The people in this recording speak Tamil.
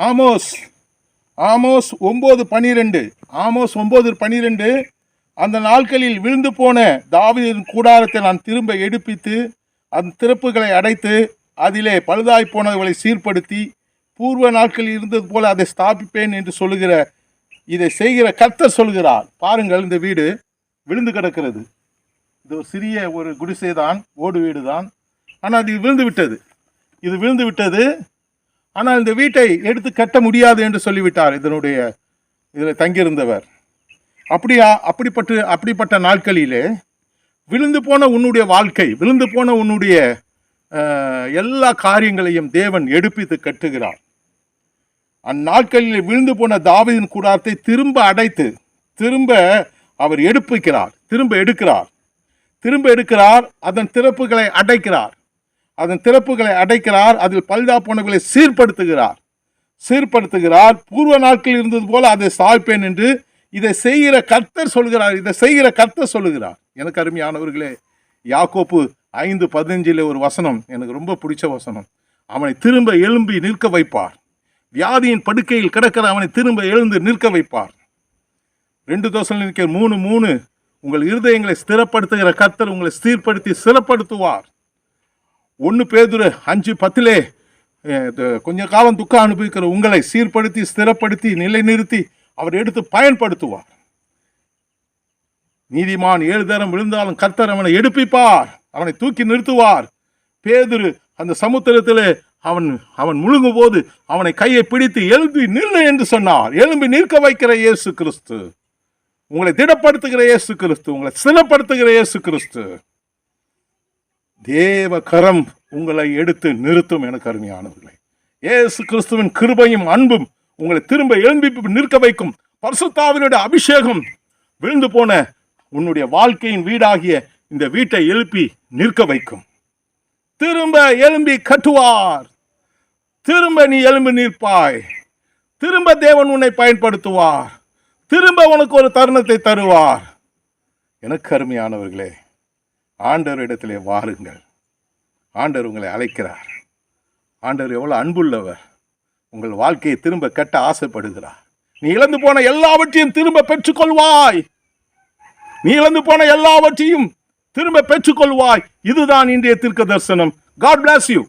Amos Amos 9:12. ஆமோஸ் 9:12. அந்த நாட்களில் விழுந்து போன தாவீதின் கூடாரத்தை நான் திரும்ப எடுப்பித்து அதன் திறப்புகளை அடைத்து அதிலே பழுதாய் போனவர்களை சீர்படுத்தி பூர்வ நாட்களில் இருந்தது போல அதை ஸ்தாபிப்பேன் என்று சொல்லுகிற இதை செய்கிற கர்த்தர் சொல்கிறார். பாருங்கள், இந்த வீடு விழுந்து கிடக்கிறது. இது ஒரு சிறிய ஒரு குடிசை தான், ஓடு வீடு தான். ஆனால் அது விழுந்து விட்டது. ஆனால் இந்த வீட்டை எடுத்து கட்ட முடியாது என்று சொல்லிவிட்டார் இதில் தங்கியிருந்தவர். அப்படிப்பட்ட நாட்களிலே விழுந்து போன உன்னுடைய வாழ்க்கை, விழுந்து போன உன்னுடைய எல்லா காரியங்களையும் தேவன் எடுப்பித்து கட்டுகிறார். அந்நாட்களில் விழுந்து போன தாவீதின் கூடாரத்தை திரும்ப அடைத்து திரும்ப அவர் திரும்ப எடுக்கிறார். அதன் திறப்புகளை அடைக்கிறார். அதில் பழுதா போனவர்களை சீர்படுத்துகிறார். பூர்வ நாட்களில் இருந்தது போல அதை சாய்ப்பேன் என்று இதை செய்கிற கர்த்தர் சொல்லுகிறார். எனக்கு அருமையானவர்களே, யாக்கோப்பு 5:15 ஒரு வசனம் எனக்கு ரொம்ப பிடிச்ச வசனம். அவனை திரும்ப எழும்பி நிற்க வைப்பார். வியாதியின் படுக்கையில் கிடக்கிற அவனை திரும்ப எழுந்து நிற்க வைப்பார். 2 தெசலோனிக்கேயர் 3:3 உங்கள் இருதயங்களை ஸ்திரப்படுத்துகிற கர்த்தர் உங்களை சீர்படுத்தி ஸ்திரப்படுத்துவார். 1 பேதுரு 5:10 கொஞ்ச காலம் துக்கம் அனுபவிக்கிற உங்களை சீர்படுத்தி ஸ்திரப்படுத்தி நிலைநிறுத்தி அவர் எடுத்து பயன்படுத்துவார். நீதிமான் 7 தரம் விழுந்தாலும் கர்த்தர் அவனை எடுப்பிப்பார், அவனை தூக்கி நிறுத்துவார். பேதுரு அந்த சமுத்திரத்திலே அவன் முழுங்கும் போது அவனை கையை பிடித்து எழும்பி நில்லு என்று சொன்னார். எழும்பி நிற்க வைக்கிற இயேசு கிறிஸ்து, உங்களை திடப்படுத்துகிற இயேசு கிறிஸ்து, உங்களை சிலப்படுத்துகிற இயேசு கிறிஸ்து. தேவ கரம் உங்களை எடுத்து நிறுத்தும். எனக்கு அருமையானவர்களே, இயேசு கிறிஸ்துவின் கிருபையும் அன்பும் உங்களை திரும்ப எழும்பி நிற்க வைக்கும். பரிசுத்தாவினுடைய அபிஷேகம் விழுந்து போன உன்னுடைய வாழ்க்கையின் வீடாகிய இந்த வீட்டை எழுப்பி நிற்க வைக்கும். திரும்ப எழும்பி கட்டுவார். திரும்ப நீ எழும்பி நிற்பாய். திரும்ப தேவன் உன்னை பயன்படுத்துவார். திரும்ப உனக்கு ஒரு தருணத்தை தருவார். எனக்கு அருமையானவர்களே, ஆண்டவர் இடத்திலே வாருங்கள். ஆண்டவர் உங்களை அழைக்கிறார். ஆண்டவர் எவ்வளவு அன்புள்ளவர். உங்கள் வாழ்க்கையை திரும்ப கட்ட ஆசைப்படுகிறார். நீ இழந்து போன எல்லாவற்றையும் திரும்ப பெற்றுக்கொள்வாய். திரும்ப பெற்றுக்கொள்வாய். இதுதான் இன்றைய தீர்க்க தரிசனம். God bless you.